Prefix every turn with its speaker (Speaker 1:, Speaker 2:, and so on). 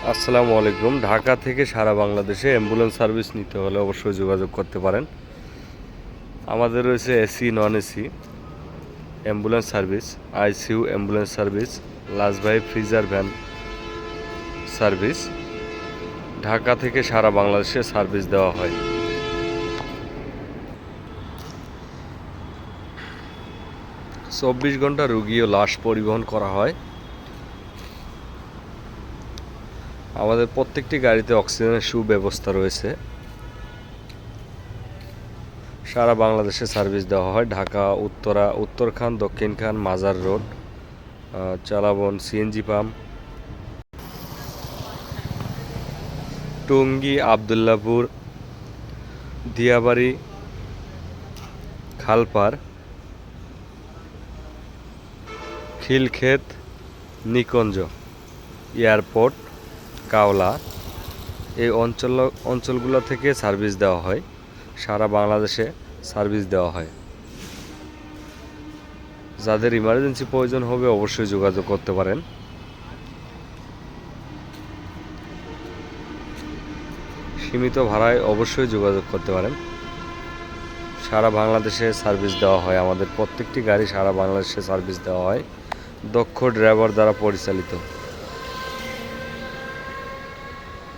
Speaker 1: আসসালামু আলাইকুম। ঢাকা থেকে সারা বাংলাদেশে অ্যাম্বুলেন্স সার্ভিস নিতে হলে অবশ্যই যোগাযোগ করতে পারেন। আমাদের রয়েছে AC, non AC ambulance service, ICU ambulance service, লাজবাই ফ্রিজার ভ্যান সার্ভিস। ঢাকা থেকে সারা বাংলাদেশে সার্ভিস দেওয়া হয়। 24 ঘন্টা রোগী ও লাশ পরিবহন করা হয়। আমাদের প্রত্যেকটি গাড়িতে অক্সিজেনের সুব্যবস্থা রয়েছে। সারা বাংলাদেশে সার্ভিস দেওয়া হয়। ঢাকা উত্তরা, উত্তরখান, দক্ষিণখান, মাজার road, চালাবন, CNG pump, Tongi, Abdullahpur, Diabari, খালপাড়, Khilkhet, নিকুঞ্জ, এয়ারপোর্ট, কাওলা এই অঞ্চলগুলো থেকে সার্ভিস দেওয়া হয়। সারা বাংলাদেশে সার্ভিস দেওয়া হয়। যাদের ইমার্জেন্সি প্রয়োজন হবে অবশ্যই যোগাযোগ করতে পারেন। সীমিত ভাড়ায় অবশ্যই যোগাযোগ করতে পারেন। সারা বাংলাদেশে সার্ভিস দেওয়া হয়। আমাদের প্রত্যেকটি গাড়ি সারা বাংলাদেশে সার্ভিস দেওয়া হয় দক্ষ ড্রাইভার দ্বারা পরিচালিত।